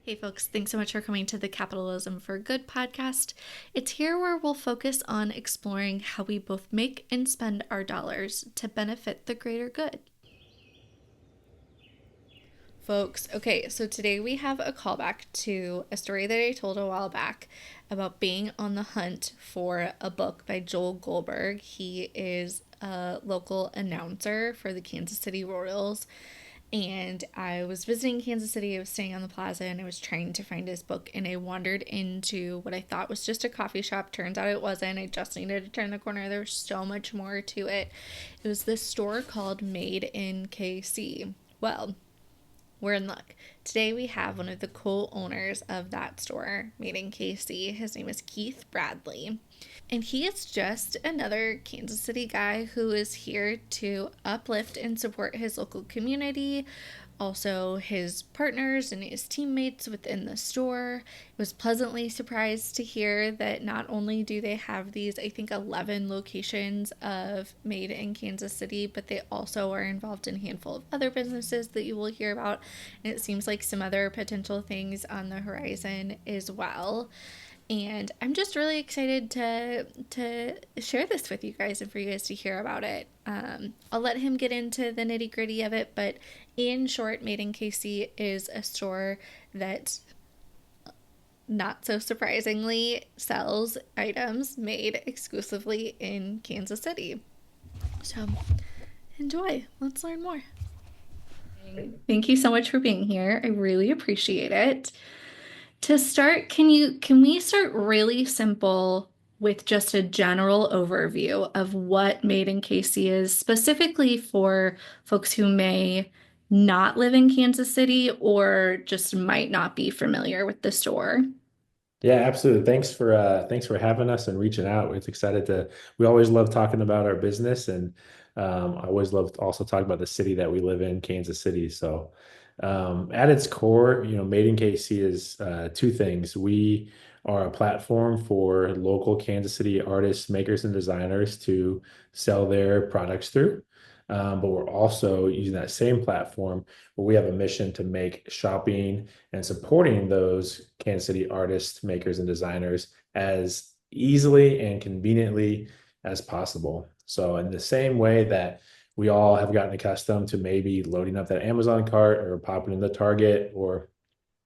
Hey folks, thanks so much for coming to the Capitalism for Good podcast. It's here where we'll focus on exploring how we both make and spend our dollars to benefit the greater good. Folks, okay, so today we have a callback to a story that I told a while back about being on the hunt for a book by Joel Goldberg. He is a local announcer for the Kansas City Royals. And I was visiting Kansas City. I was staying on the plaza and I was trying to find his book. And I wandered into what I thought was just a coffee shop. Turns out it wasn't. I just needed to turn the corner. There was so much more to it. It was this store called Made in KC. Well, we're in luck. Today we have one of the co-owners of that store, Made in KC. His name is Keith Bradley. And he is just another Kansas City guy who is here to uplift and support his local community, also his partners and his teammates within the store. I was pleasantly surprised to hear that not only do they have these, I think, 11 locations of Made in Kansas City, but they also are involved in a handful of other businesses that you will hear about. And it seems like some other potential things on the horizon as well. And I'm just really excited to share this with you guys and for you guys to hear about it. I'll let him get into the nitty gritty of it, but in short, Made in KC is a store that, not so surprisingly, sells items made exclusively in Kansas City. So enjoy. Let's learn more. Thank you so much for being here. I really appreciate it. To start, can we start really simple with just a general overview of what Made in KC is, specifically for folks who may not live in Kansas City or just might not be familiar with the store? Yeah, absolutely. Thanks for having us and reaching out. It's excited to we always love talking about our business and I always love to also talk about the city that we live in, Kansas City. So at its core, Made in KC is two things. We are a platform for local Kansas City artists, makers, and designers to sell their products through. But we're also using that same platform where we have a mission to make shopping and supporting those Kansas City artists, makers, and designers as easily and conveniently as possible. So, in the same way that we all have gotten accustomed to maybe loading up that Amazon cart or popping in the Target or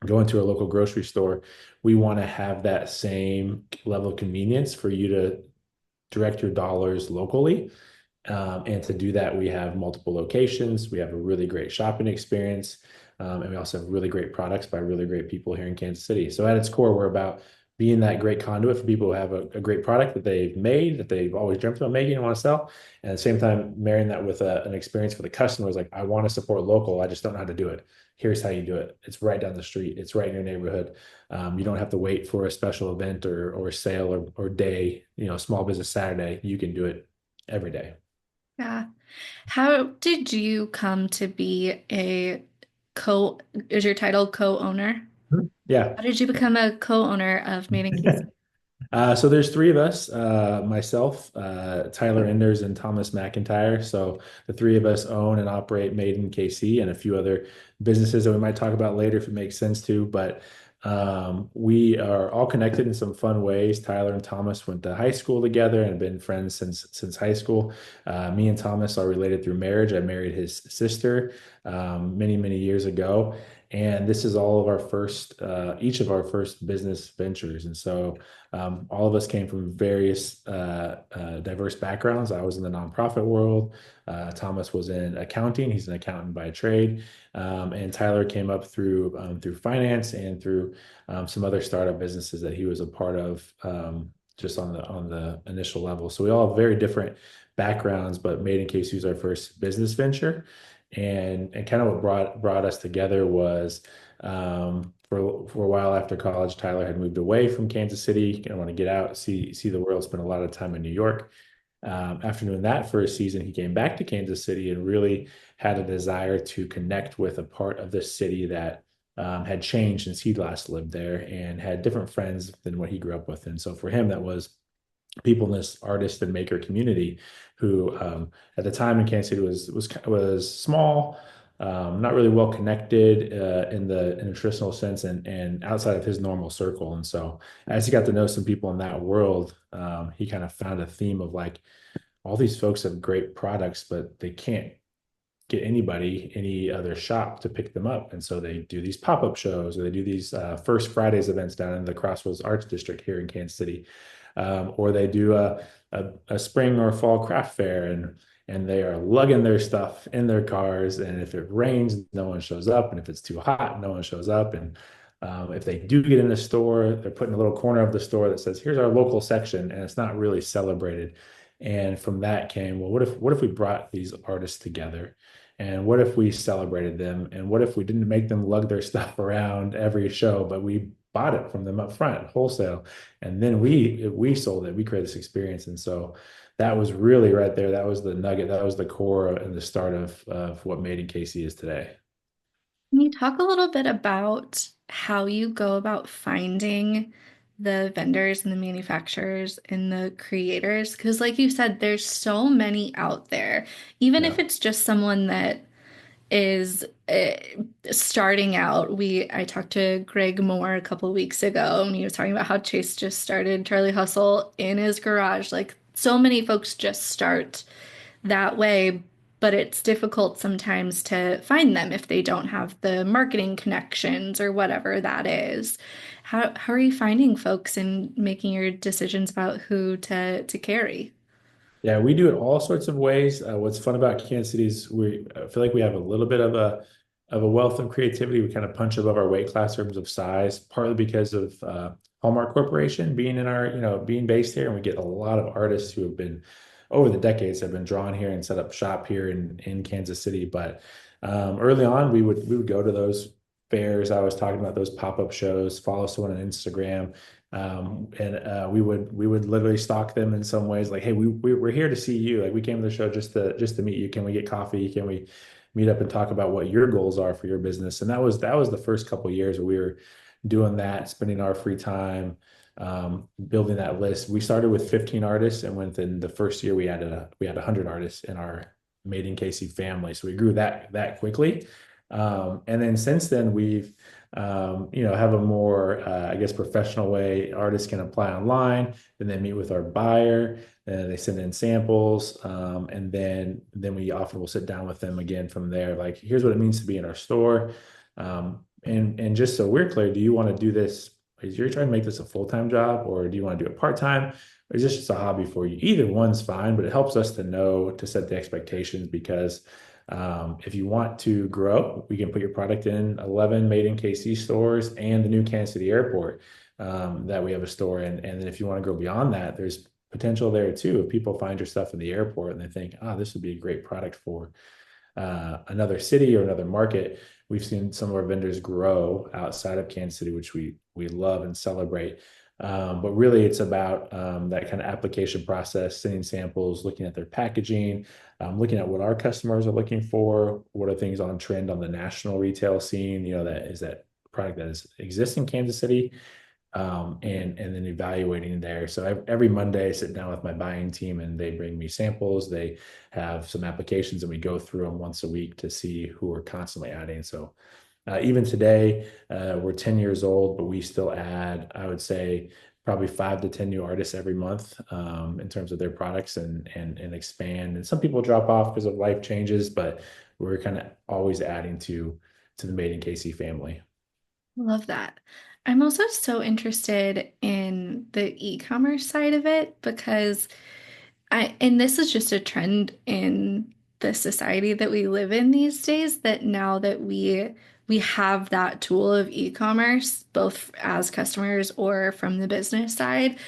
going to a local grocery store, we want to have that same level of convenience for you to direct your dollars locally. And to do that, we have multiple locations. We have a really great shopping experience. And we also have really great products by really great people here in Kansas City. So at its core, we're about being that great conduit for people who have a great product that they've made, that they've always dreamt about making and want to sell. And at the same time, marrying that with an experience for the customers, like, I want to support local. I just don't know how to do it. Here's how you do it. It's right down the street. It's right in your neighborhood. You don't have to wait for a special event or sale or day, small business Saturday. You can do it every day. Yeah. How did you come to be co, is your title co-owner? Yeah. How did you become a co-owner of Made in KC? So there's three of us, myself, Tyler Enders, and Thomas McIntyre. So the three of us own and operate Made in KC and a few other businesses that we might talk about later if it makes sense to. But we are all connected in some fun ways. Tyler and Thomas went to high school together and have been friends since high school. Me and Thomas are related through marriage. I married his sister many years ago. And this is all of our first, each of our first business ventures. And so all of us came from various diverse backgrounds. I was in the nonprofit world. Thomas was in accounting. He's an accountant by trade. And Tyler came up through finance and through some other startup businesses that he was a part of, just on the initial level. So we all have very different backgrounds, but Made in KC was our first business venture. And kind of what brought us together was, for a while after college, Tyler had moved away from Kansas City. I want to get out, see the world, spend a lot of time in New York. After doing that for a season, he came back to Kansas City and really had a desire to connect with a part of the city that had changed since he last lived there and had different friends than what he grew up with. And so for him, that was people in this artist and maker community who, at the time in Kansas City, was small, not really well connected in the traditional sense and outside of his normal circle. And so as he got to know some people in that world, he kind of found a theme of like all these folks have great products, but they can't get anybody, any other shop to pick them up. And so they do these pop-up shows or they do these First Fridays events down in the Crossroads Arts District here in Kansas City. Or they do a spring or fall craft fair and they are lugging their stuff in their cars. And if it rains, no one shows up. And if it's too hot, no one shows up. And if they do get in a store, they're put in a little corner of the store that says, here's our local section, and it's not really celebrated. And from that came, well, what if we brought these artists together? And what if we celebrated them? And what if we didn't make them lug their stuff around every show, but we bought it from them up front, wholesale, and then we sold it. We created this experience, and so that was really right there. That was the nugget. That was the core and the start of what Made in KC is today. Can you talk a little bit about how you go about finding the vendors and the manufacturers and the creators? Because, like you said, there's so many out there. Even if Yeah. it's just someone that is starting out. I talked to Greg Moore a couple weeks ago, and he was talking about how Chase just started Charlie Hustle in his garage. Like so many folks just start that way, but it's difficult sometimes to find them if they don't have the marketing connections or whatever that is. How are you finding folks and making your decisions about who to carry? Yeah, we do it all sorts of ways. What's fun about Kansas City is I feel like we have a little bit of a wealth of creativity. We kind of punch above our weight class in terms of size, partly because of Hallmark Corporation being in our, being based here, and we get a lot of artists who have been over the decades have been drawn here and set up shop here in Kansas City. But early on, we would go to those fairs I was talking about, those pop-up shows, follow someone on Instagram. And we would literally stalk them in some ways, like, hey, we're here to see you. Like we came to the show just to meet you. Can we get coffee? Can we meet up and talk about what your goals are for your business? And that was the first couple of years where we were doing that, spending our free time, building that list. We started with 15 artists, and within the first year we had 100 artists in our Made in KC family. So we grew that quickly. And then since then we've have a more, I guess, professional way. Artists can apply online, then they meet with our buyer, and they send in samples, and then we often will sit down with them again from there. Like, here's what it means to be in our store, and just so we're clear, do you want to do this? Is you're trying to make this a full-time job, or do you want to do it part-time? Or is this just a hobby for you? Either one's fine, but it helps us to know to set the expectations because if you want to grow, we can put your product in 11 Made in KC stores and the new Kansas City airport that we have a store in. And then if you want to grow beyond that, there's potential there too. If people find your stuff in the airport and they think, this would be a great product for another city or another market, we've seen some of our vendors grow outside of Kansas City, which we love and celebrate. But really, it's about that kind of application process, sending samples, looking at their packaging, looking at what our customers are looking for, what are things on trend on the national retail scene, that product that exists in Kansas City, and then evaluating there. So every Monday, I sit down with my buying team and they bring me samples. They have some applications and we go through them once a week to see who we're constantly adding. So even today, we're 10 years old, but we still add, I would say, probably 5 to 10 new artists every month in terms of their products and expand. And some people drop off because of life changes, but we're kind of always adding to the Made in KC family. Love that. I'm also so interested in the e-commerce side of it because and this is just a trend in the society that we live in these days, that now that we have that tool of e-commerce, both as customers or from the business side,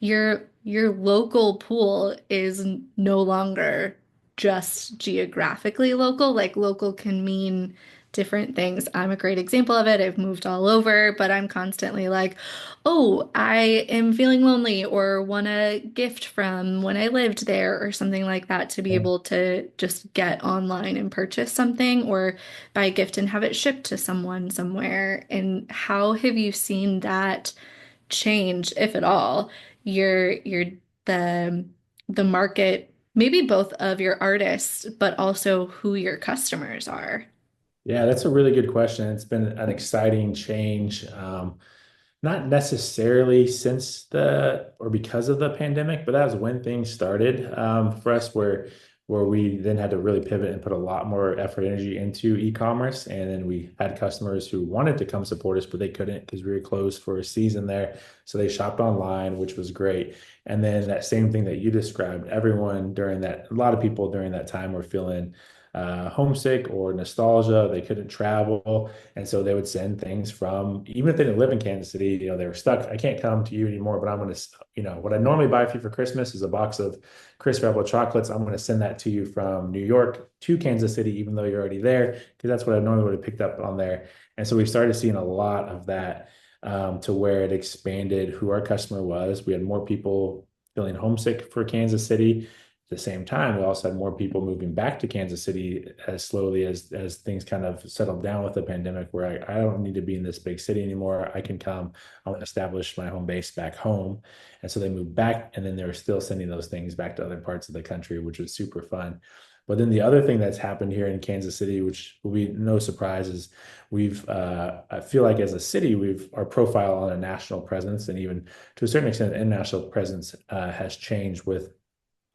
your local pool is no longer just geographically local. Like local can mean different things. I'm a great example of it. I've moved all over, but I'm constantly like, oh, I am feeling lonely or want a gift from when I lived there or something like that, to be Yeah. able to just get online and purchase something or buy a gift and have it shipped to someone somewhere. And how have you seen that change, if at all, your the the market, maybe both of your artists, but also who your customers are? Yeah, that's a really good question. It's been an exciting change. Not necessarily since the or because of the pandemic, but that was when things started for us, where we then had to really pivot and put a lot more effort and energy into e-commerce. And then we had customers who wanted to come support us, but they couldn't because we were closed for a season there. So they shopped online, which was great. And then that same thing that you described, everyone during that, a lot of people during that time were feeling homesick or nostalgia. They couldn't travel. And so they would send things from, even if they didn't live in Kansas City, they were stuck. I can't come to you anymore, but I'm going to, what I normally buy for you for Christmas is a box of Crisp Rebel chocolates. I'm going to send that to you from New York to Kansas City, even though you're already there, because that's what I normally would have picked up on there. And so we started seeing a lot of that to where it expanded who our customer was. We had more people feeling homesick for Kansas City. At the same time, we also had more people moving back to Kansas City as slowly as things kind of settled down with the pandemic, where I don't need to be in this big city anymore. I can come, I want to establish my home base back home. And so they moved back, and then they were still sending those things back to other parts of the country, which was super fun. But then the other thing that's happened here in Kansas City, which will be no surprise, is I feel like as a city, our profile on a national presence and even to a certain extent, international presence has changed with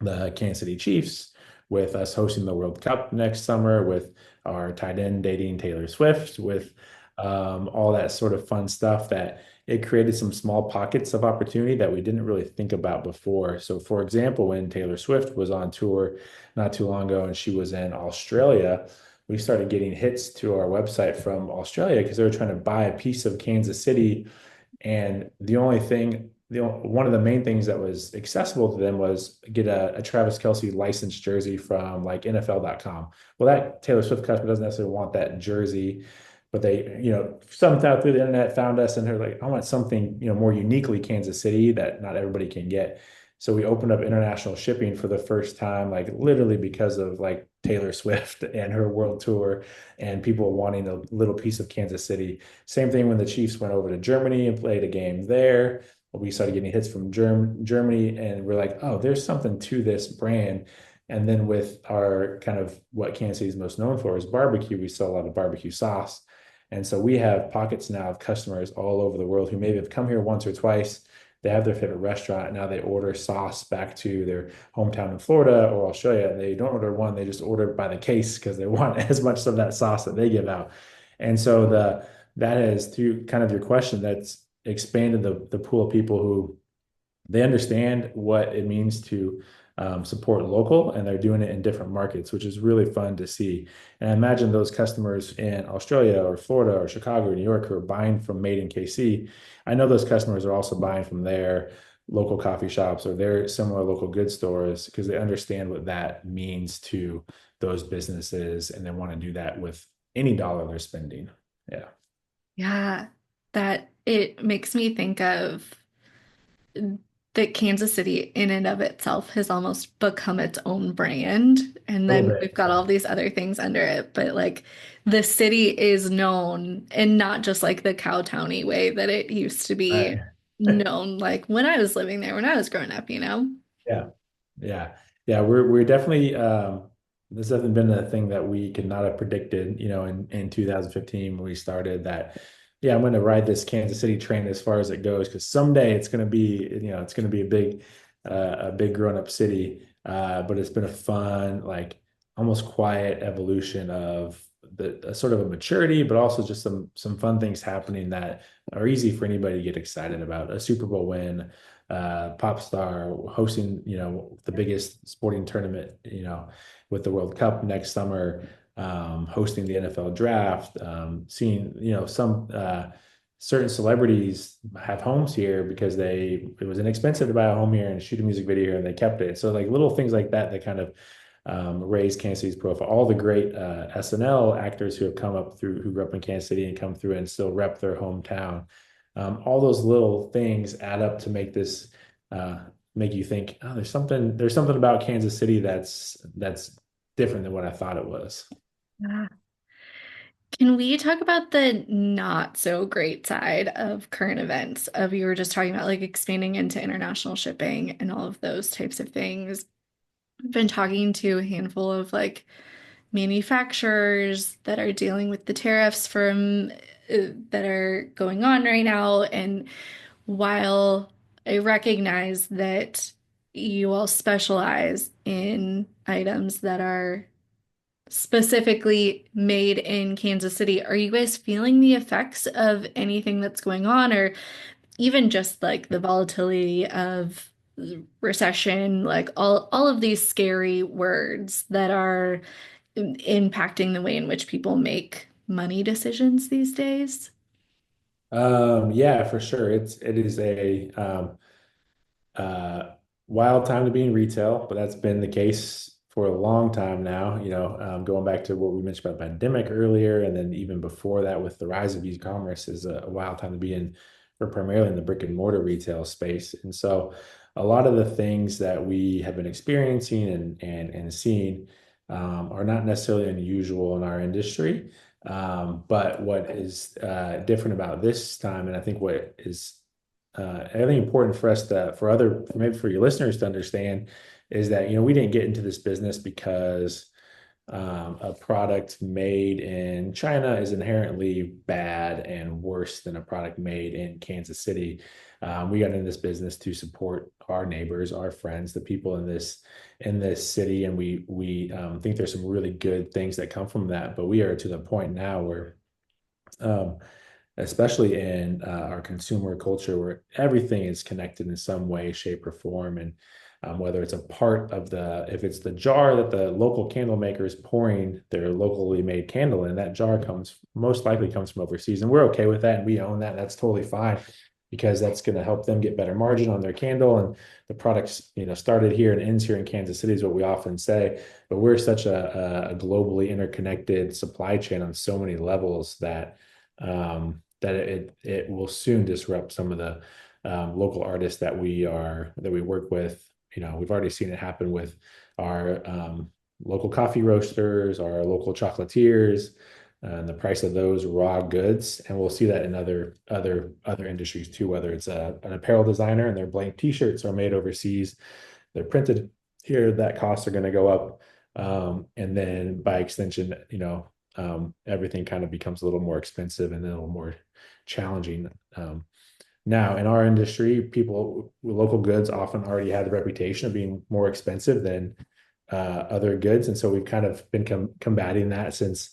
the Kansas City Chiefs, with us hosting the World Cup next summer, with our tight end dating Taylor Swift, with all that sort of fun stuff that it created some small pockets of opportunity that we didn't really think about before. So, for example, when Taylor Swift was on tour not too long ago and she was in Australia, we started getting hits to our website from Australia because they were trying to buy a piece of Kansas City, and one of the main things that was accessible to them was get a Travis Kelce licensed jersey from like NFL.com. Well, that Taylor Swift customer doesn't necessarily want that jersey, but they, somehow through the internet found us and they're like, I want something, more uniquely Kansas City that not everybody can get. So we opened up international shipping for the first time, like literally because of like Taylor Swift and her world tour and people wanting a little piece of Kansas City. Same thing when the Chiefs went over to Germany and played a game there. We started getting hits from Germany, and we're like, oh, there's something to this brand. And then with our kind of what Kansas City is most known for is barbecue, we sell a lot of barbecue sauce. And so we have pockets now of customers all over the world who maybe have come here once or twice. They have their favorite restaurant. Now they order sauce back to their hometown in Florida or Australia. And they don't order one, they just order by the case because they want as much of that sauce that they give out. And so that is to kind of your question, that's expanded the pool of people who they understand what it means to support local, and they're doing it in different markets, which is really fun to see. And I imagine those customers in Australia or Florida or Chicago or New York who are buying from Made in KC, I know those customers are also buying from their local coffee shops or their similar local good stores because they understand what that means to those businesses, and they want to do that with any dollar they're spending. Yeah. Yeah, that it makes me think of that Kansas City in and of itself has almost become its own brand. And A little then we've bit. got all these other things under it. But like the city is known and not just like the cowtowny way that it used to be Right. known, like when I was living there, when I was growing up, you know? Yeah. Yeah. Yeah. We're definitely this hasn't been a thing that we could not have predicted, in 2015 when we started that, yeah, I'm gonna ride this Kansas City train as far as it goes, because someday it's gonna be, it's gonna be a big grown-up city. But it's been a fun, like almost quiet evolution of the sort of a maturity, but also just some fun things happening that are easy for anybody to get excited about. A Super Bowl win, pop star hosting, the biggest sporting tournament, with the World Cup next summer, hosting the NFL draft, seeing, some certain celebrities have homes here because it was inexpensive to buy a home here and shoot a music video here and they kept it. So like little things like that that kind of raise Kansas City's profile. All the great SNL actors who have come up through, who grew up in Kansas City and come through and still rep their hometown. All those little things add up to uh, make you think, oh, there's something about Kansas City that's different than what I thought it was. Yeah. Can we talk about the not so great side of current events? Of you were just talking about like expanding into international shipping and all of those types of things. I've been talking to a handful of like manufacturers that are dealing with the tariffs from that are going on right now. And while I recognize that you all specialize in items that are specifically made in Kansas City, are you guys feeling the effects of anything that's going on, or even just like the volatility of recession, like all of these scary words that are impacting the way in which people make money decisions these days? Yeah, for sure. It is a uh, wild time to be in retail, but that's been the case for a long time now. Going back to what we mentioned about pandemic earlier, and then even before that, with the rise of e-commerce, is a wild time to be in, for primarily in the brick and mortar retail space. And so, a lot of the things that we have been experiencing and seeing are not necessarily unusual in our industry. But what is different about this time, and I think what is I think important for us to, maybe for your listeners to understand, is that, we didn't get into this business because a product made in China is inherently bad and worse than a product made in Kansas City. We got in this business to support our neighbors, our friends, the people in this city, and we think there's some really good things that come from that. But we are to the point now where um, especially in our consumer culture where everything is connected in some way, shape, or form. And whether it's a part of if it's the jar that the local candle maker is pouring their locally made candle in, that jar most likely comes from overseas. And we're okay with that. And we own that. And that's totally fine because that's going to help them get better margin on their candle. And the products, started here and ends here in Kansas City is what we often say. But we're such a globally interconnected supply chain on so many levels that it will soon disrupt some of the local artists that we work with. We've already seen it happen with our local coffee roasters, our local chocolatiers, and the price of those raw goods. And we'll see that in other industries too, whether it's an apparel designer and their blank t-shirts are made overseas, they're printed here, that costs are going to go up. And then by extension, everything kind of becomes a little more expensive and a little more challenging. Now, in our industry, people with local goods often already have the reputation of being more expensive than other goods, and so we've kind of been combating that since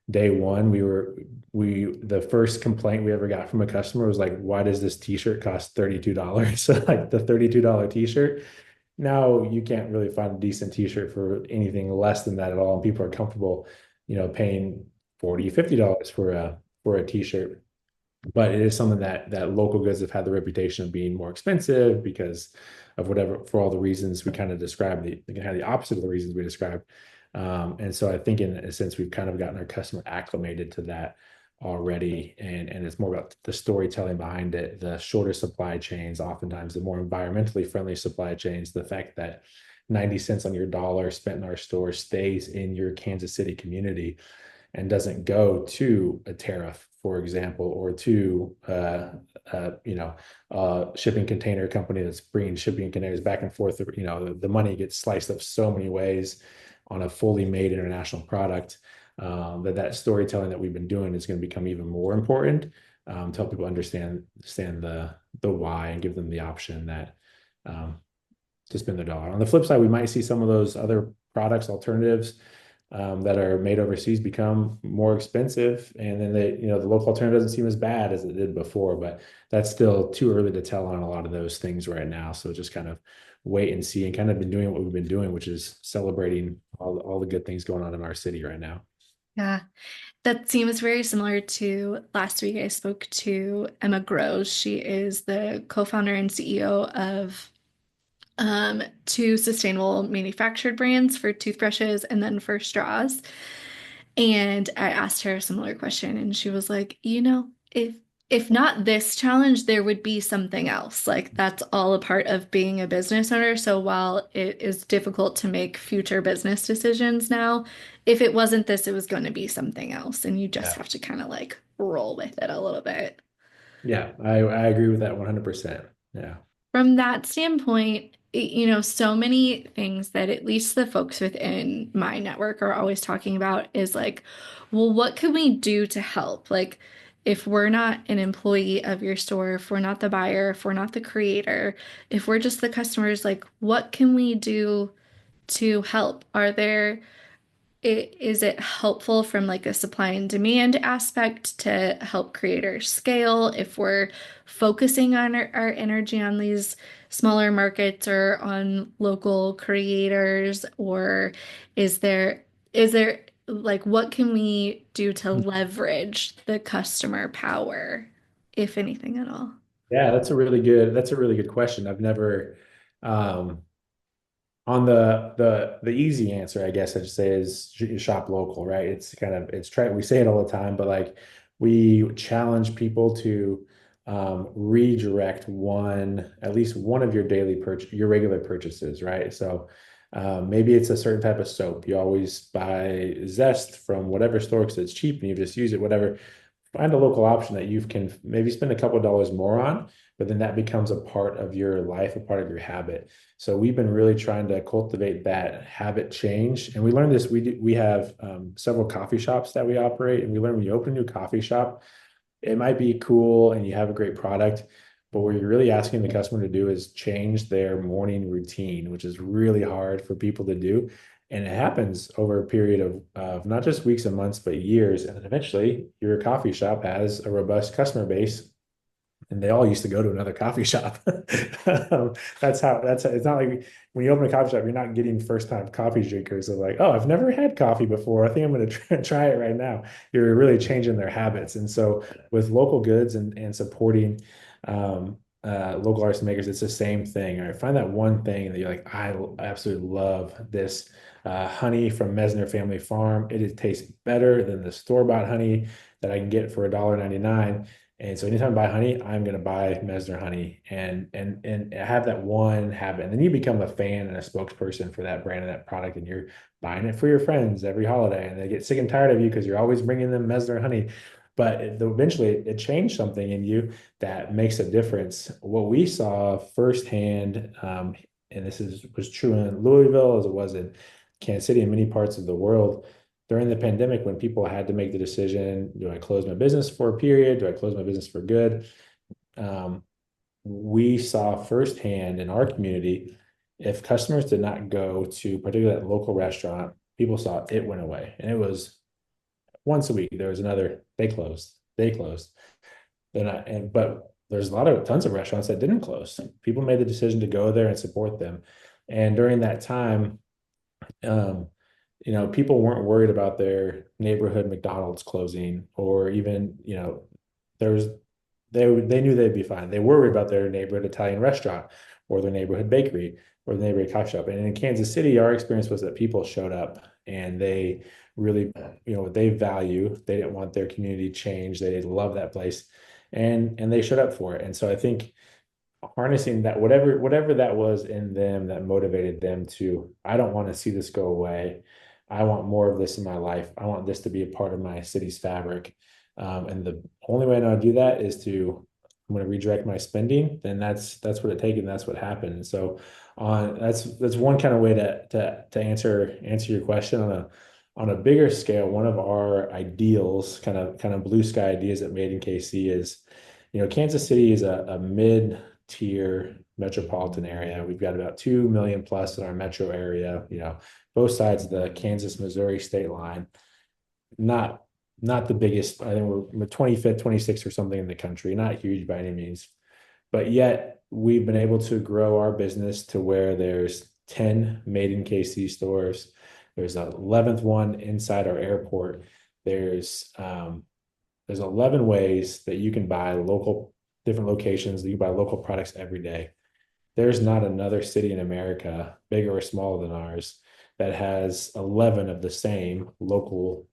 day one. The first complaint we ever got from a customer was like, "Why does this T-shirt cost $32?" So like the $32 T-shirt. Now you can't really find a decent T-shirt for anything less than that at all, and people are comfortable, paying $40, $50 for a T-shirt. But it is something that local goods have had the reputation of being more expensive because of whatever, for all the reasons we kind of described, they can have the opposite of the reasons we described. And so I think in a sense we've kind of gotten our customer acclimated to that already, and it's more about the storytelling behind it, the shorter supply chains, oftentimes the more environmentally friendly supply chains, the fact that 90 cents on your dollar spent in our store stays in your Kansas City community and doesn't go to a tariff, for example, or to shipping container company that's bringing shipping containers back and forth. The money gets sliced up so many ways on a fully made international product, that storytelling that we've been doing is going to become even more important, to help people understand the why and give them the option that to spend their dollar. On the flip side, we might see some of those other products, alternatives, that are made overseas become more expensive, and then the local alternative doesn't seem as bad as it did before. But that's still too early to tell on a lot of those things right now. So just kind of wait and see, and kind of been doing what we've been doing, which is celebrating all the good things going on in our city right now. Yeah, that seems very similar to last week. I spoke to Emma Groves. She is the co-founder and CEO of two sustainable manufactured brands for toothbrushes and then for straws. And I asked her a similar question, and she was like, if not this challenge, there would be something else. Like that's all a part of being a business owner. So while it is difficult to make future business decisions now, if it wasn't this, it was going to be something else. And you just Yeah. have to kind of like roll with it a little bit. Yeah, I agree with that 100%. Yeah. From that standpoint, so many things that at least the folks within my network are always talking about is like, well, what can we do to help? Like, if we're not an employee of your store, if we're not the buyer, if we're not the creator, if we're just the customers, like, what can we do to help? Is it helpful from like a supply and demand aspect to help creators scale if we're focusing on our energy on these smaller markets or on local creators? Or is there like what can we do to leverage the customer power, if anything at all? Yeah, that's a really good question. I've never um on the easy answer, I guess I'd say is shop local, right? It's kind of it's try we say it all the time, but like we challenge people to redirect at least one of your regular purchases, right? So maybe it's a certain type of soap. You always buy Zest from whatever store because it's cheap and you just use it, whatever. Find a local option that you can maybe spend a couple of dollars more on, but then that becomes a part of your life, a part of your habit. So we've been really trying to cultivate that habit change. And we learned this, we have several coffee shops that we operate, and we learned when you open a new coffee shop, it might be cool and you have a great product, but what you're really asking the customer to do is change their morning routine, which is really hard for people to do. And it happens over a period of not just weeks and months, but years. And then eventually your coffee shop has a robust customer base and they all used to go to another coffee shop. It's not like when you open a coffee shop, you're not getting first time coffee drinkers. They're like, oh, I've never had coffee before. I think I'm going to try it right now. You're really changing their habits. And so with local goods and supporting local artists and makers, it's the same thing. All right, find that one thing that you're like, I absolutely love this honey from Mesner Family Farm. It tastes better than the store-bought honey that I can get for $1.99. And so anytime I buy honey, I'm going to buy Mesner honey and have that one habit. And then you become a fan and a spokesperson for that brand and that product, and you're buying it for your friends every holiday, and they get sick and tired of you because you're always bringing them Mesner honey. But eventually, it changed something in you that makes a difference. What we saw firsthand, and was true in Louisville as it was in Kansas City and many parts of the world during the pandemic when people had to make the decision, do I close my business for a period? Do I close my business for good? Um, we saw firsthand in our community, if customers did not go to particularly that local restaurant, people saw it went away. And it was once a week, there was another, they closed. But there's tons of restaurants that didn't close. People made the decision to go there and support them. And during that time, um, people weren't worried about their neighborhood McDonald's closing or even, there's they knew they'd be fine. They were worried about their neighborhood Italian restaurant or their neighborhood bakery or the neighborhood coffee shop. And in Kansas City, our experience was that people showed up and they really, they didn't want their community changed. They love that place and they showed up for it. And so I think harnessing that whatever that was in them that motivated them to, I don't want to see this go away. I want more of this in my life. I want this to be a part of my city's fabric. And the only way I know how to do that is I'm going to redirect my spending. Then that's what it takes, and that's what happened. And so that's one kind of way to answer your question on a bigger scale. One of our ideals, kind of blue sky ideas at Made in KC is, Kansas City is a mid-tier metropolitan area. We've got about 2 million plus in our metro area, both sides of the Kansas-Missouri state line. Not not the biggest. I think we're 25th, 26th or something in the country, not huge by any means. But yet we've been able to grow our business to where there's 10 Made in KC stores. There's an 11th one inside our airport. There's 11 ways that you can buy different locations that you buy local products every day. There's not another city in America, bigger or smaller than ours, that has 11 of the same local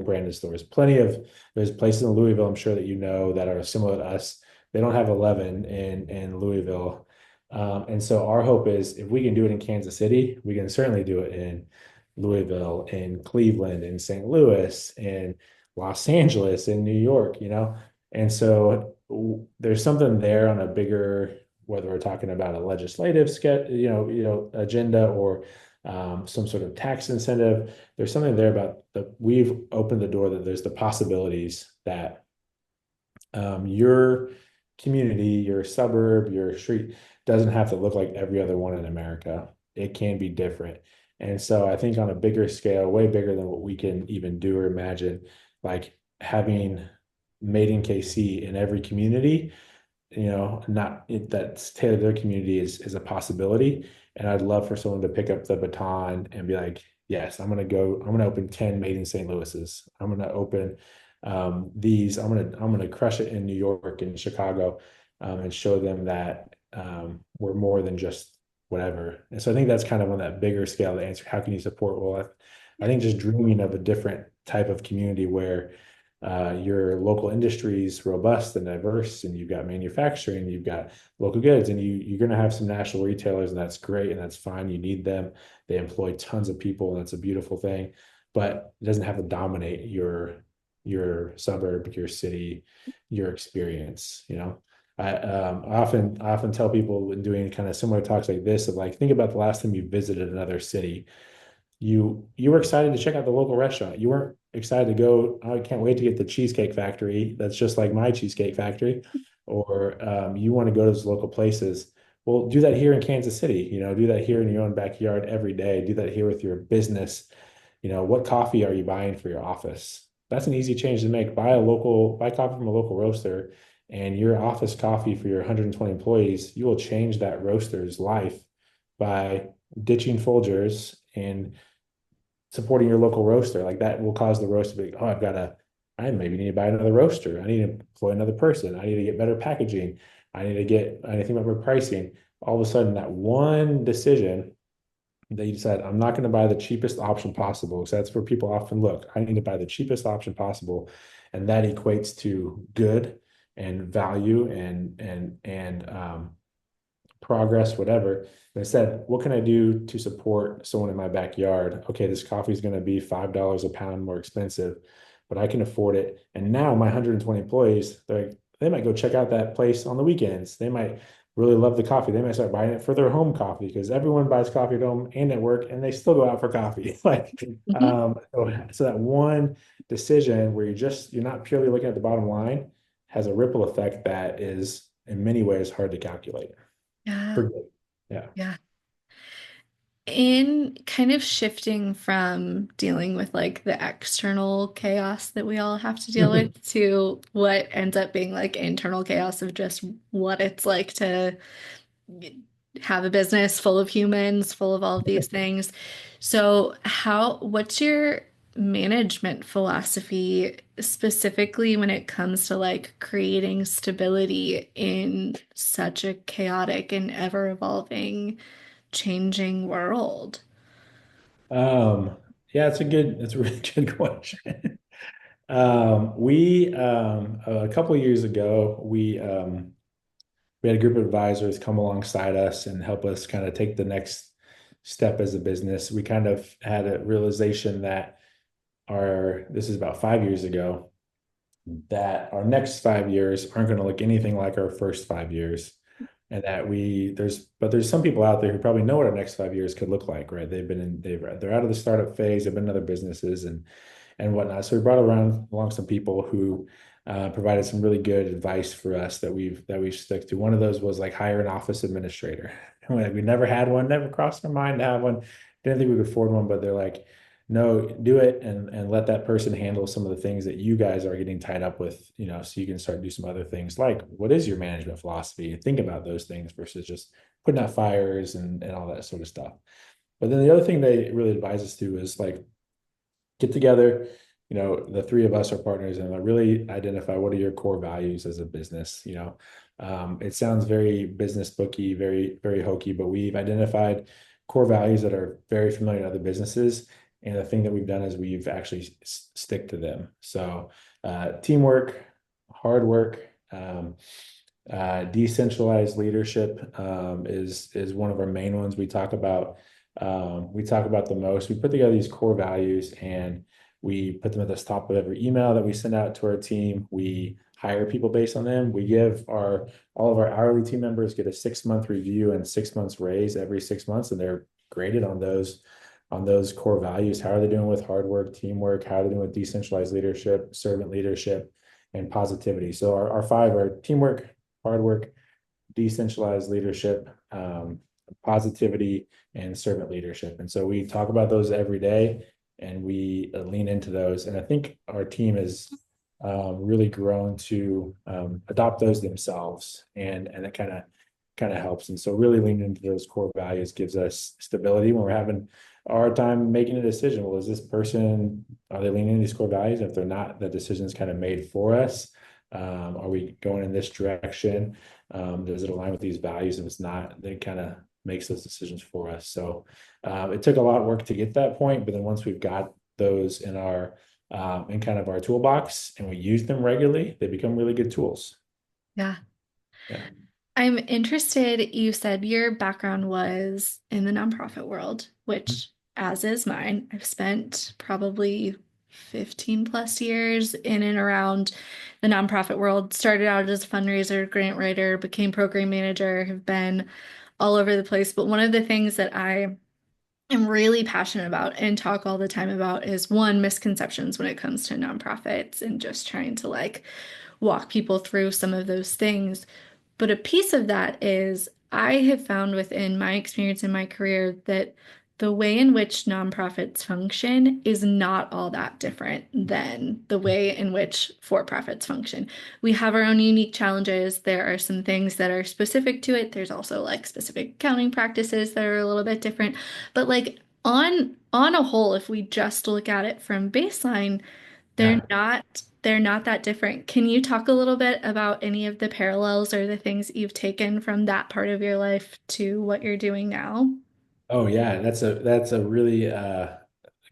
branded stores. There's places in Louisville, I'm sure that that are similar to us. They don't have 11 in Louisville. And so our hope is if we can do it in Kansas City, we can certainly do it in Louisville, in Cleveland, in St. Louis, in Los Angeles, in New York. And so there's something there on a bigger whether we're talking about a legislative agenda or some sort of tax incentive. There's something there about we've opened the door that there's the possibilities that your community, your suburb, your street doesn't have to look like every other one in America. It can be different. And so I think on a bigger scale, way bigger than what we can even do or imagine, like having Made in KC in every community, not that's tailored to their community is a possibility. And I'd love for someone to pick up the baton and be like, yes, I'm gonna open 10 Made in St. Louis's. I'm gonna open I'm gonna crush it in New York and Chicago, and show them that we're more than just whatever. And so I think that's kind of on that bigger scale to answer how can you support? Well, I think just dreaming of a different type of community where your local industry is robust and diverse, and you've got manufacturing, you've got local goods, and you're going to have some national retailers, and that's great, and that's fine. You need them. They employ tons of people, and that's a beautiful thing. But it doesn't have to dominate your suburb, your city, your experience. I often tell people when doing kind of similar talks like this of like, think about the last time you visited another city. You were excited to check out the local restaurant. You weren't excited to go, "Oh, I can't wait to get the Cheesecake Factory. That's just like my Cheesecake Factory." Or you want to go to those local places. Well, do that here in Kansas City. Do that here in your own backyard every day. Do that here with your business. What coffee are you buying for your office? That's an easy change to make. Buy coffee from a local roaster, and your office coffee for your 120 employees, you will change that roaster's life by ditching Folgers and supporting your local roaster. Like that will cause the roaster to be, oh, I maybe need to buy another roaster. I need to employ another person. I need to get better packaging. I need to think about my pricing. All of a sudden, that one decision that you decide, I'm not going to buy the cheapest option possible. So that's where people often look. I need to buy the cheapest option possible. And that equates to good and value and progress, whatever. And I said, what can I do to support someone in my backyard? Okay, this coffee is going to be $5 a pound more expensive, but I can afford it. And now my 120 employees, they might go check out that place on the weekends. They might really love the coffee. They might start buying it for their home coffee because everyone buys coffee at home and at work, and they still go out for coffee. Mhm. So that one decision where you're not purely looking at the bottom line has a ripple effect that is in many ways hard to calculate. Yeah. For good. Yeah. Yeah. In kind of shifting from dealing with like the external chaos that we all have to deal with to what ends up being like internal chaos of just what it's like to have a business full of humans, full of all of these things. So, what's your management philosophy specifically when it comes to like creating stability in such a chaotic and ever evolving, changing world? Um, yeah, it's a really good question. A couple of years ago, we had a group of advisors come alongside us and help us kind of take the next step as a business. We kind of had a realization that this is about 5 years ago, that our next 5 years aren't going to look anything like our first 5 years. And that there's some people out there who probably know what our next 5 years could look like, right? They're out of the startup phase, they've been in other businesses and whatnot. So we brought along some people who provided some really good advice for us that we've stuck to. One of those was like hire an office administrator. We never had one, never crossed our mind to have one. Didn't think we could afford one, but they're like, no, do it and let that person handle some of the things that you guys are getting tied up with, so you can start to do some other things like what is your management philosophy? Think about those things versus just putting out fires and all that sort of stuff. But then the other thing they really advise us to is like get together, the three of us are partners and really identify what are your core values as a business. It sounds very business booky, very, very hokey, but we've identified core values that are very familiar to other businesses. And the thing that we've done is we've actually stick to them. So teamwork, hard work, decentralized leadership is one of our main ones we talk about. We talk about the most. We put together these core values and we put them at the top of every email that we send out to our team. We hire people based on them. We give our all of our hourly team members get a 6 month review and 6 months raise every 6 months, and they're graded on those core values. How are they doing with hard work, teamwork? How are they doing with decentralized leadership, servant leadership, and positivity? So our five are teamwork, hard work, decentralized leadership, positivity, and servant leadership. And so we talk about those every day, and we lean into those. And I think our team has really grown to adopt those themselves, and it kind of helps. And so really leaning into those core values gives us stability when we're having a hard time making a decision. Well, is this person, are they leaning into these core values? If they're not, the decision is kind of made for us. Are we going in this direction? Does it align with these values? If it's not, then it kind of makes those decisions for us. So it took a lot of work to get that point, but then once we've got those in kind of our toolbox and we use them regularly, they become really good tools. Yeah. Yeah. I'm interested. You said your background was in the nonprofit world, which, as is mine, I've spent probably 15 plus years in and around the nonprofit world. Started out as a fundraiser, grant writer, became program manager, have been all over the place. But one of the things that I am really passionate about and talk all the time about is one, misconceptions when it comes to nonprofits and just trying to like walk people through some of those things. But a piece of that is I have found within my experience in my career that the way in which nonprofits function is not all that different than the way in which for-profits function. We have our own unique challenges. There are some things that are specific to it. There's also like specific accounting practices that are a little bit different. But like on a whole, if we just look at it from baseline, they're Yeah. not that different. Can you talk a little bit about any of the parallels or the things that you've taken from that part of your life to what you're doing now? Oh yeah, that's a really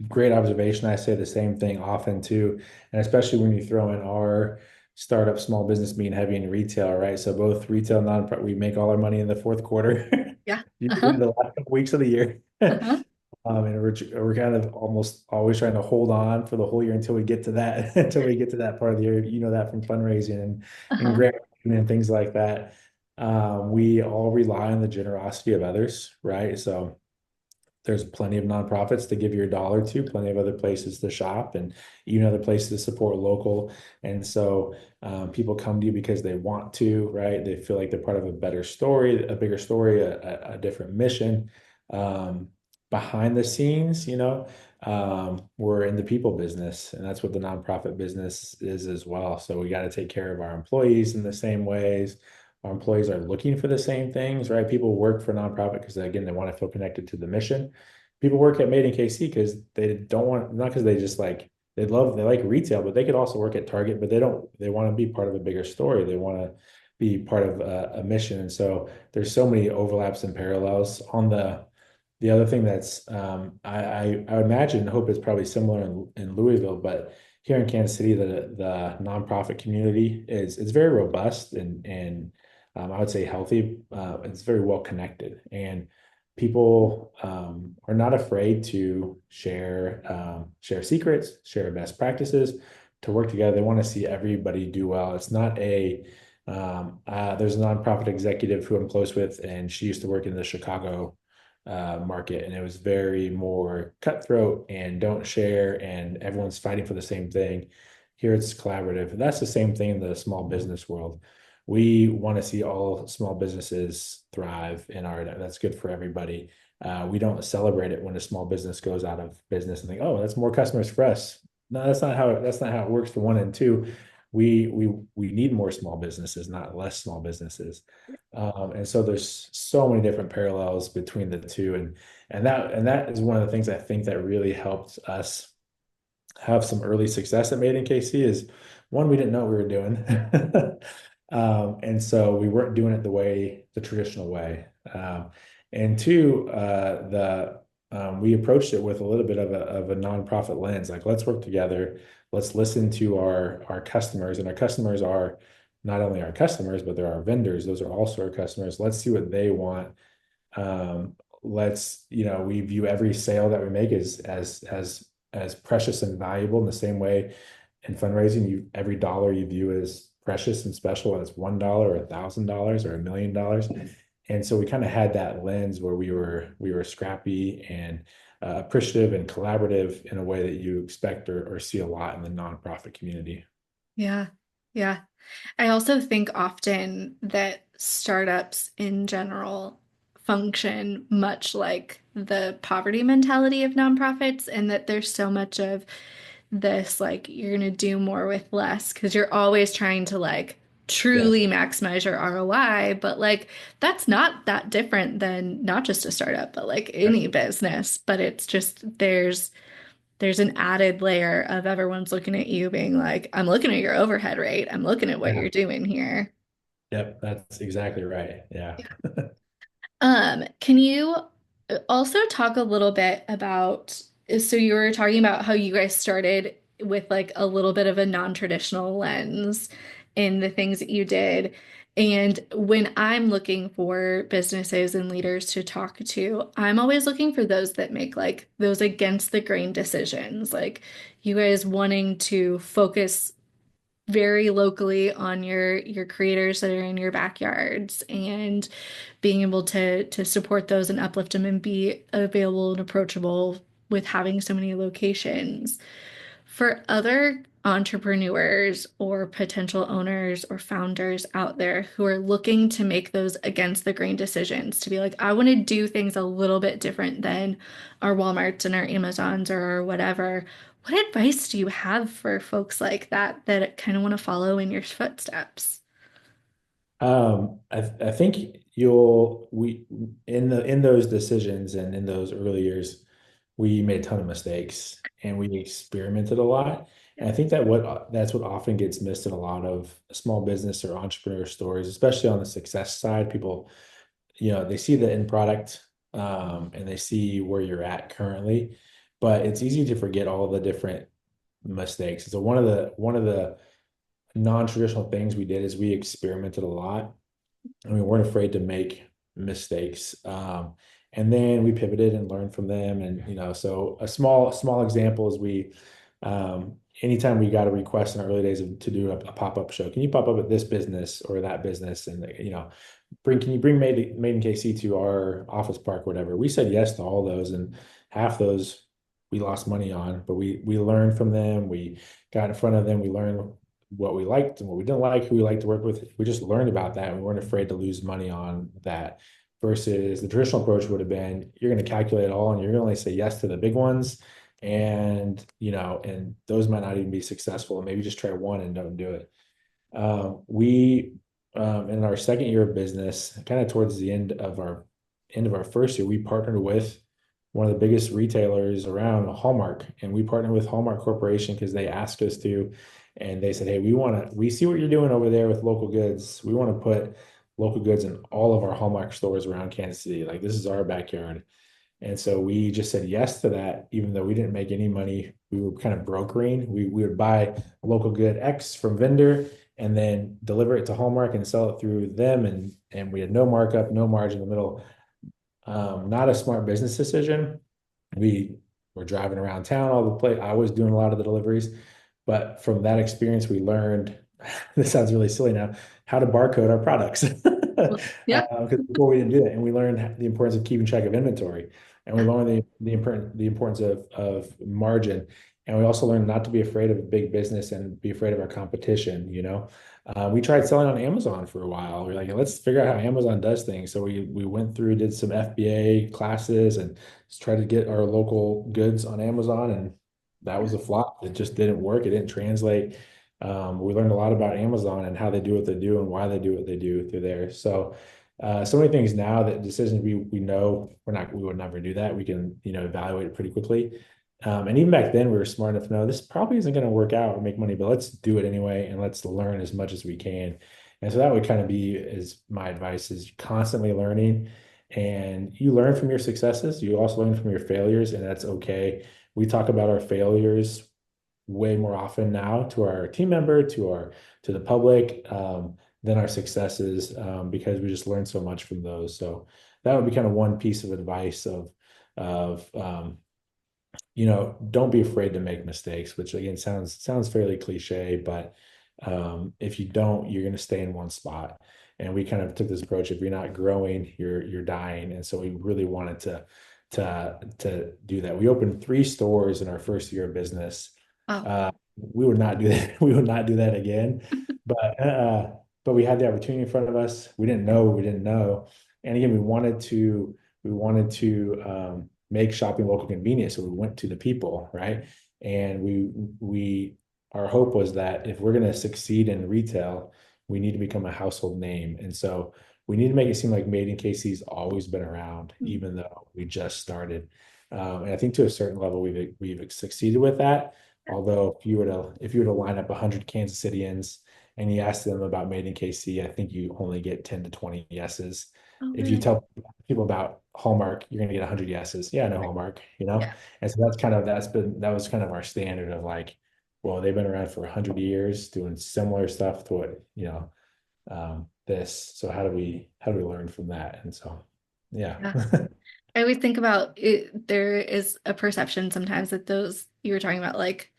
great observation. I say the same thing often too, and especially when you throw in our startup small business being heavy in retail, right? So both retail and nonprofit, we make all our money in the fourth quarter, Yeah. usually Uh-huh. the last couple weeks of the year. Uh-huh. And we're kind of almost always trying to hold on for the whole year until we get to that until we get to that part of the year. You know that from fundraising and Uh-huh. grant and things like that. We all rely on the generosity of others, right? So there's plenty of nonprofits to give your dollar to, plenty of other places to shop, and even other places to support local. And so people come to you because they want to, right? They feel like they're part of a better story, a bigger story, a different mission. Um, Behind the scenes, we're in the people business, and that's what the nonprofit business is as well. So we got to take care of our employees in the same ways. Our employees are looking for the same things, right? People work for nonprofit because again, they want to feel connected to the mission. People work at Made in KC because they don't want, not because they just like they like retail, but they could also work at Target, but they want to be part of a bigger story. They want to be part of a mission. And so there's so many overlaps and parallels. On the other thing that's I would imagine hope is probably similar in Louisville, but here in Kansas City, the nonprofit community is very robust and I would say healthy. It's very well connected, and people are not afraid to share secrets, share best practices, to work together. They want to see everybody do well. It's not there's a nonprofit executive who I'm close with, and she used to work in the Chicago market, and it was very more cutthroat and don't share, and everyone's fighting for the same thing. Here it's collaborative. And that's the same thing in the small business world. We want to see all small businesses thrive in our, that's good for everybody. We don't celebrate it when a small business goes out of business and think, oh, that's more customers for us. No, that's not how it works for one and two. We need more small businesses, not less small businesses. And so there's so many different parallels between the two, and that is one of the things I think that really helped us have some early success at Made in KC is one, we didn't know what we were doing. And so we weren't doing it the traditional way. And two, we approached it with a little bit of a nonprofit lens, like let's work together, let's listen to our customers, and our customers are not only our customers, but they're our vendors. Those are also our customers. Let's see what they want. We view every sale that we make as precious and valuable in the same way in fundraising. Every dollar you view as precious and special when it's $1 or $1,000 or $1 million. And so we kind of had that lens where we were scrappy and appreciative and collaborative in a way that you expect or see a lot in the nonprofit community. Yeah. Yeah. I also think often that startups in general function much like the poverty mentality of nonprofits, and that there's so much of this like you're going to do more with less because you're always trying to like Yeah. truly maximize your ROI. But like that's not that different than not just a startup, but like any business. But it's just there's an added layer of everyone's looking at you being like, I'm looking at your overhead rate. I'm looking at what Yeah. you're doing here. Yep, that's exactly right. Yeah. Can you also talk a little bit about, so you were talking about how you guys started with like a little bit of a non-traditional lens in the things that you did. And when I'm looking for businesses and leaders to talk to, I'm always looking for those that make like those against the grain decisions. Like you guys wanting to focus very locally on your creators that are in your backyards and being able to support those and uplift them and be available and approachable with having so many locations. For other entrepreneurs or potential owners or founders out there who are looking to make those against the grain decisions, to be like, I want to do things a little bit different than our Walmarts and our Amazons or whatever. What advice do you have for folks like that that kind of want to follow in your footsteps? I think you'll we in those decisions and in those early years, we made a ton of mistakes and we experimented a lot. And I think that's what often gets missed in a lot of small business or entrepreneur stories, especially on the success side. People, they see the end product, and they see where you're at currently, but it's easy to forget all the different mistakes. So one of the non-traditional things we did is we experimented a lot and we weren't afraid to make mistakes. And then we pivoted and learned from them. And, so a small example is anytime we got a request in our early days to do a pop-up show, can you pop up at this business or that business? And, can you bring Made in KC to our office park, whatever? We said yes to all those, and half those we lost money on, but we learned from them. We got in front of them. We learned what we liked and what we didn't like, who we liked to work with. We just learned about that. We weren't afraid to lose money on that. Versus the traditional approach would have been, you're going to calculate it all and you're going to only say yes to the big ones. And those might not even be successful. And maybe just try one and don't do it. We in our second year of business, kind of towards the end of our first year, we partnered with one of the biggest retailers around, Hallmark, and we partnered with Hallmark Corporation because they asked us to, and they said, "Hey, we see what you're doing over there with local goods. We want to put local goods in all of our Hallmark stores around Kansas City. Like this is our backyard." And so we just said yes to that, even though we didn't make any money. We were kind of brokering. We would buy local good X from vendor and then deliver it to Hallmark and sell it through them. And we had no markup, no margin in the middle. Not a smart business decision. We were driving around town all the place. I was doing a lot of the deliveries, but from that experience, we learned, this sounds really silly now, how to barcode our products. Yeah. Because before we didn't do that, and we learned the importance of keeping track of inventory, and we learned the importance of margin, and we also learned not to be afraid of a big business and be afraid of our competition. We tried selling on Amazon for a while. We're like, let's figure out how Amazon does things. So we went through, did some FBA classes, and tried to get our local goods on Amazon, and that was a flop. It just didn't work. It didn't translate. We learned a lot about Amazon and how they do what they do and why they do what they do through there. So many things now that decisions we know we would never do that. We can, evaluate it pretty quickly. And even back then we were smart enough to know this probably isn't going to work out or make money, but let's do it anyway and let's learn as much as we can. And so that would kind of be is my advice is constantly learning, and you learn from your successes. You also learn from your failures, and that's okay. We talk about our failures way more often now to our team member, to the public, than our successes, because we just learned so much from those. So that would be kind of one piece of advice of don't be afraid to make mistakes, which again sounds fairly cliche, but If you don't, you're going to stay in one spot. And we kind of took this approach: if you're not growing, you're dying. And so we really wanted to do that. We opened 3 stores in our first year of business. Oh, We would not do that. We would not do that again. But but we had the opportunity in front of us. We didn't know what we didn't know. And again, we wanted to make shopping local convenient. So we went to the people, right? And we our hope was that if we're going to succeed in retail, we need to become a household name. And so we need to make it seem like Made in KC's always been around, mm, even though we just started. And I think to a certain level, we've succeeded with that. Although if you were to line up 100 Kansas Cityans and you ask them about Made in KC, I think you only get 10 to 20 yeses. oh, If you really? tell people about Hallmark, you're going to get 100 yeses. Yeah, I know Hallmark. Yeah. And so that was kind of our standard of like, well, they've been around for 100 years doing similar stuff to this. So how do we learn from that? And so, yeah. Yeah. I always think about it, there is a perception sometimes that those you were talking about, like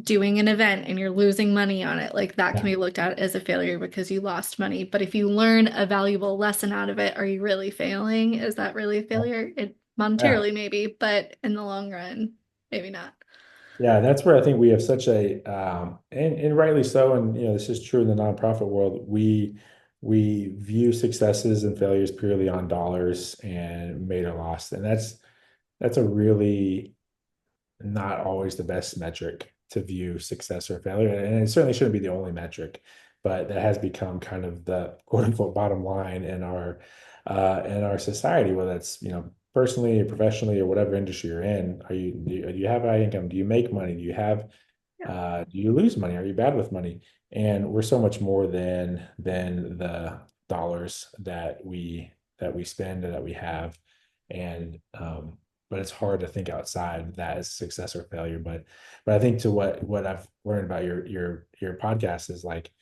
doing an event and you're losing money on it, like that can Yeah. be looked at as a failure because you lost money. But if you learn a valuable lesson out of it, are you really failing? Is that really a failure? It Yeah. monetarily maybe, but in the long run, maybe not. Yeah, that's where I think we have such a and rightly so, and this is true in the nonprofit world. We view successes and failures purely on dollars and made or lost, and that's a really not always the best metric to view success or failure. And it certainly shouldn't be the only metric, but that has become kind of the quote unquote bottom line in our society, whether it's, personally or professionally or whatever industry you're in. Do you have high income? Do you make money? Yeah. Do you lose money? Are you bad with money? And we're so much more than the dollars that we spend and that we have. And but it's hard to think outside that as success or failure. But I think to what I've learned about your podcast is like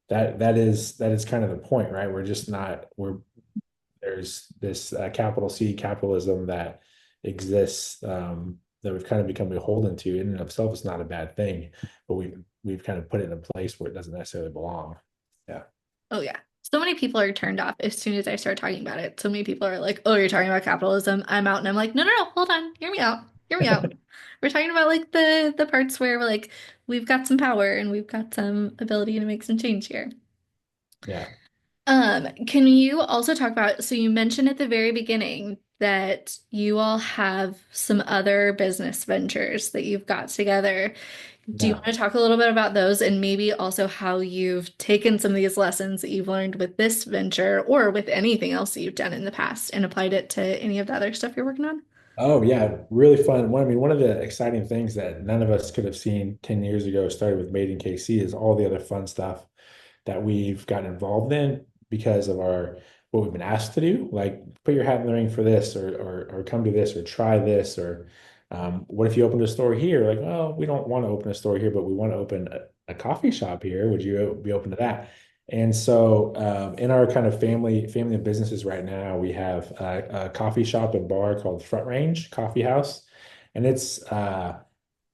that is kind of the point, right? We're just not we're there's this capital C capitalism that exists, that we've kind of become beholden to. In and of itself, it's not a bad thing, but we've kind of put it in a place where it doesn't necessarily belong. Yeah. Oh yeah. So many people are turned off as soon as I start talking about it. So many people are like, "Oh, you're talking about capitalism." I'm out and I'm like, "No, no, no, hold on. Hear me out. Hear me out. We're talking about like the parts where we're like we've got some power and we've got some ability to make some change here." Yeah. Can you also talk about, so you mentioned at the very beginning that you all have some other business ventures that you've got together. Do you want Yeah. to talk a little bit about those and maybe also how you've taken some of these lessons that you've learned with this venture or with anything else that you've done in the past and applied it to any of the other stuff you're working on? Oh yeah, really fun. One of the exciting things that none of us could have seen 10 years ago started with Made in KC is all the other fun stuff that we've gotten involved in because of our what we've been asked to do, like put your hat in the ring for this, or come to this, or try this, or what if you opened a store here? Like, well, we don't want to open a store here, but we want to open a coffee shop here. Would you be open to that? And so, in our kind of family of businesses right now, we have a coffee shop and bar called Front Range Coffee House, and it's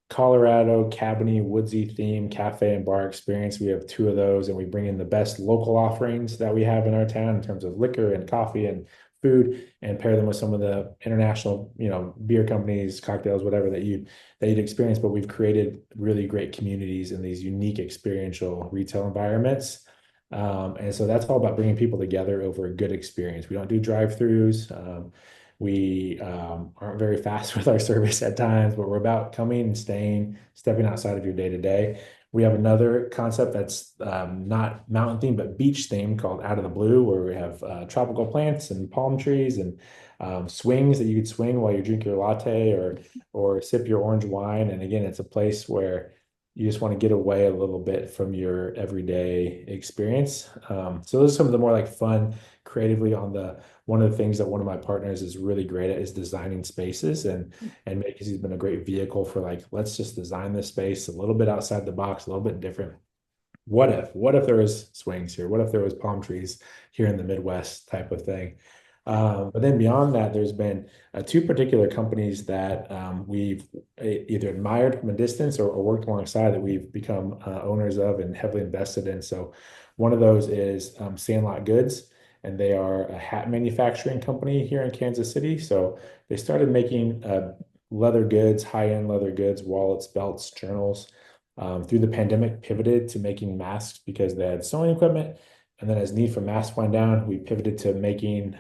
Colorado cabiny woodsy theme cafe and bar experience. We have 2 of those, and we bring in the best local offerings that we have in our town in terms of liquor and coffee and food, and pair them with some of the international, beer companies, cocktails, whatever that you'd experience. But we've created really great communities in these unique experiential retail environments. And so that's all about bringing people together over a good experience. We don't do drive-throughs. We aren't very fast with our service at times, but we're about coming and staying, stepping outside of your day to day. We have another concept that's not mountain themed, but beach themed called Out of the Blue, where we have tropical plants and palm trees and swings that you could swing while you drink your latte or sip your orange wine. And again, it's a place where you just want to get away a little bit from your everyday experience. So those are some of the more like fun creatively on the one of the things that one of my partners is really great at is designing spaces and because he's been a great vehicle for like, let's just design this space a little bit outside the box, a little bit different. What if there was swings here? What if there was palm trees here in the Midwest type of thing? But then beyond that, there's been two particular companies that we've either admired from a distance or worked alongside that we've become owners of and heavily invested in. So one of those is Sandlot Goods, and they are a hat manufacturing company here in Kansas City. So they started making leather goods, high-end leather goods, wallets, belts, journals. Through the pandemic, pivoted to making masks because they had sewing equipment. And then as need for masks went down, we pivoted to making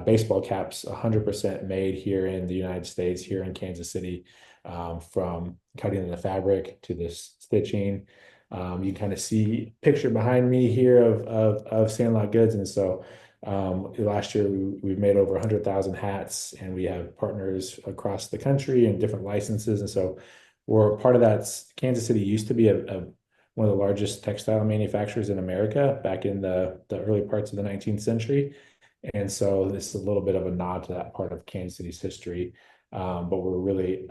baseball caps 100% made here in the United States, here in Kansas City, from cutting the fabric to the stitching. You can kind of see picture behind me here of Sandlot Goods. And so last year we've made over 100,000 hats, and we have partners across the country and different licenses. And so we're part of that. Kansas City used to be one of the largest textile manufacturers in America back in the early parts of the 19th century. And so this is a little bit of a nod to that part of Kansas City's history. But we're really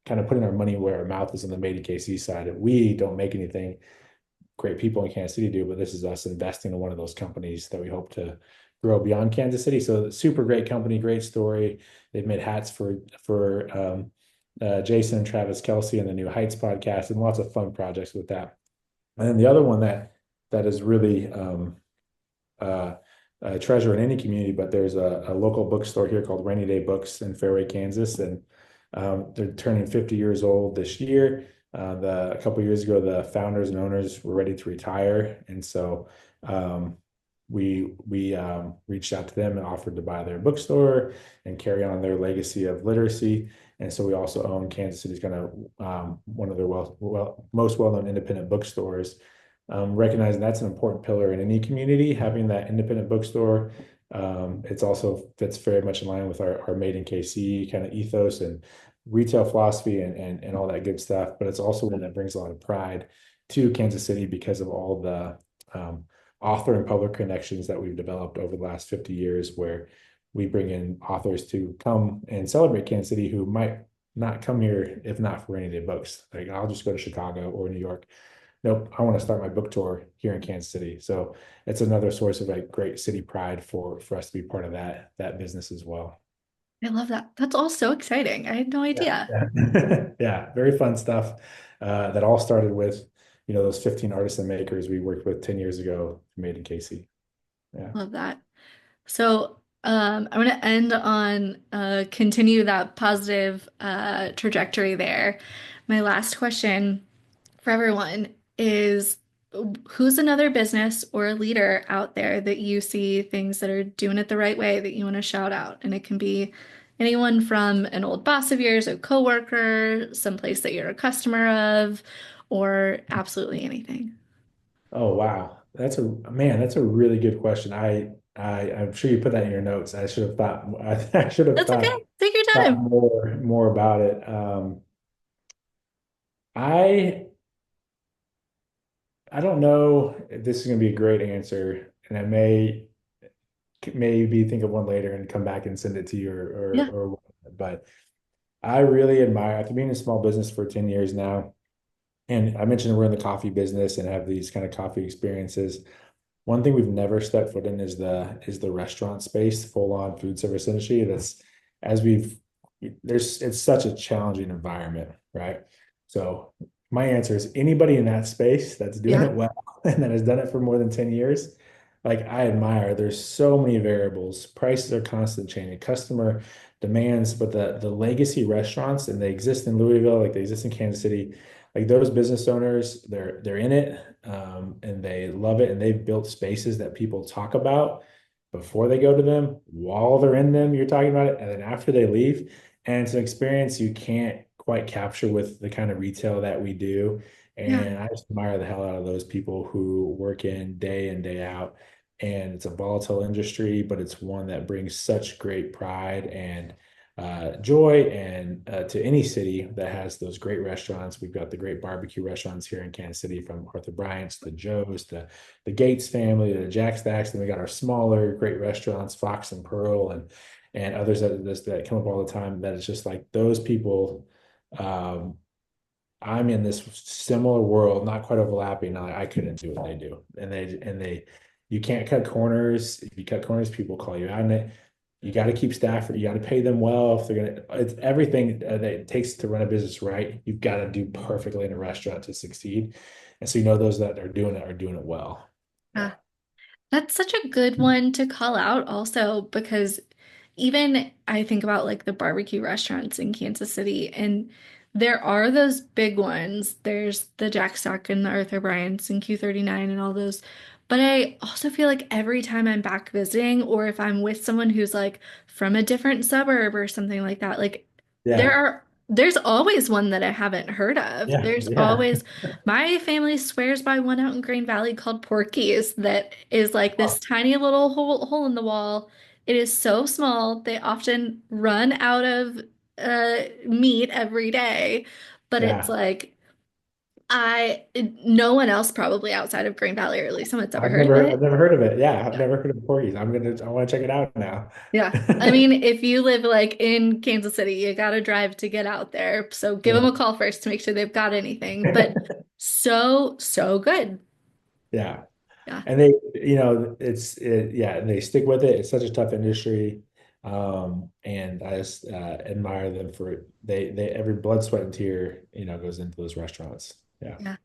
kind of putting our money where our mouth is on the Made in KC side. We don't make anything, great people in Kansas City do, but this is us investing in one of those companies that we hope to grow beyond Kansas City. So super great company, great story. They've made hats for Jason and Travis Kelsey and the New Heights podcast, and lots of fun projects with that. And then the other one that is really a treasure in any community, but there's a local bookstore here called Rainy Day Books in Fairway, Kansas, and they're turning 50 years old this year. A couple of years ago, the founders and owners were ready to retire, and so we reached out to them and offered to buy their bookstore and carry on their legacy of literacy. And so we also own Kansas City's kind of one of their most well-known independent bookstores. Recognizing that's an important pillar in any community, having that independent bookstore. It's also fits very much in line with our Made in KC kind of ethos and retail philosophy and all that good stuff. But it's also one that brings a lot of pride to Kansas City because of all the author and public connections that we've developed over the last 50 years, where we bring in authors to come and celebrate Kansas City who might not come here if not for Rainy Day Books. Like, I'll just go to Chicago or New York. Nope, I want to start my book tour here in Kansas City. So it's another source of like great city pride for us to be part of that business as well. I love that. That's all so exciting. I had no Yeah, idea. yeah, yeah, very fun stuff. That all started with, those 15 artists and makers we worked with 10 years ago, made in KC. Yeah. Love that. So, I'm going to end on continue that positive trajectory there. My last question for everyone is who's another business or a leader out there that you see things that are doing it the right way that you want to shout out? And it can be anyone from an old boss of yours, a coworker, someplace that you're a customer of, or absolutely anything. Oh, wow. That's a really good question. I'm sure you put that in your notes. I should have thought I should have That's okay. Take your thought time. more about it. I I don't know if this is going to be a great answer, and I may maybe think of one later and come back and send it to you Yeah. but I really admire, after being in small business for 10 years now, and I mentioned we're in the coffee business and have these kind of coffee experiences. One thing we've never stepped foot in is the restaurant space, full on food service industry. That's as we've there's it's such a challenging environment, right? So my answer is anybody in that space that's doing Yeah. it well and that has done it for more than 10 years, like, I admire. There's so many variables. Prices are constantly changing, customer demands, but the legacy restaurants, and they exist in Louisville, like they exist in Kansas City, like those business owners, they're in it, and they love it, and they've built spaces that people talk about before they go to them, while they're in them, you're talking about it, and then after they leave. And it's an experience you can't quite capture with the kind of retail that we do. Yeah. And I just admire the hell out of those people who work in day out. And it's a volatile industry, but it's one that brings such great pride and joy and to any city that has those great restaurants. We've got the great barbecue restaurants here in Kansas City, from Arthur Bryant's, the Joe's, the Gates family, the Jack Stacks. And we got our smaller great restaurants, Fox and Pearl, and others that come up all the time. That it's just like those people. I'm in this similar world, not quite overlapping. I couldn't do what they do, and they You can't cut corners. If you cut corners, people call you out on it. You got to keep staff. You got to pay them well. If they're gonna, it's everything that it takes to run a business right. You've got to do perfectly in a restaurant to succeed. And so those that are doing it well. Yeah. Yeah. That's such a good one to call out also because even I think about like the barbecue restaurants in Kansas City and there are those big ones. There's the Jack Stock and the Arthur Bryant's and Q39 and all those. But I also feel like every time I'm back visiting or if I'm with someone who's like from a different suburb or something like that, like Yeah. there's always one that I haven't heard of. Yeah. There's Yeah. always my family swears by one out in Green Valley called Porky's that is like this tiny little hole in the wall. It is so small. They often run out of meat every day, but it's Yeah. like no one else probably outside of Green Valley or at least someone's ever heard of I've it. never heard of it. Yeah, I've Yeah. never heard of Porky's. I want to check it out now. Yeah. I mean, if you live like in Kansas City, you gotta drive to get out there. So give them Yeah. a call first to make sure they've got anything. But so good. Yeah. Yeah. And yeah, and they stick with it. It's such a tough industry. And I just admire them for it. They every blood, sweat, and tear, goes into those restaurants. Yeah. Yeah.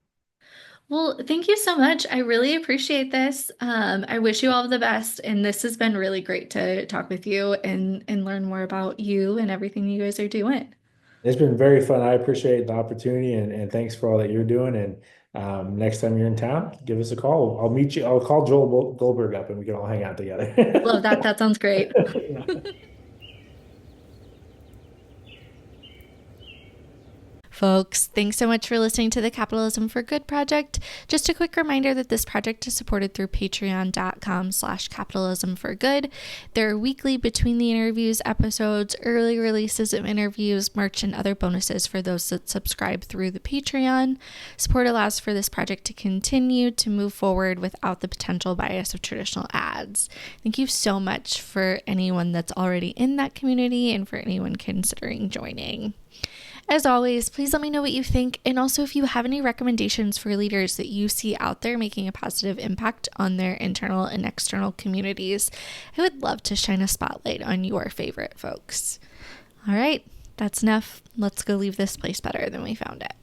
Well, thank you so much. I really appreciate this. I wish you all the best. And this has been really great to talk with you and learn more about you and everything you guys are doing. It's been very fun. I appreciate the opportunity and thanks for all that you're doing. And next time you're in town, give us a call. I'll meet you. I'll call Joel Goldberg up and we can all hang out together. Love that. That sounds great. Folks, thanks so much for listening to the Capitalism for Good project. Just a quick reminder that this project is supported through patreon.com/capitalism for good. There are weekly between the interviews episodes, early releases of interviews, merch, and other bonuses for those that subscribe through the Patreon. Support allows for this project to continue to move forward without the potential bias of traditional ads. Thank you so much for anyone that's already in that community and for anyone considering joining. As always, please let me know what you think, and also if you have any recommendations for leaders that you see out there making a positive impact on their internal and external communities. I would love to shine a spotlight on your favorite folks. All right, that's enough. Let's go leave this place better than we found it.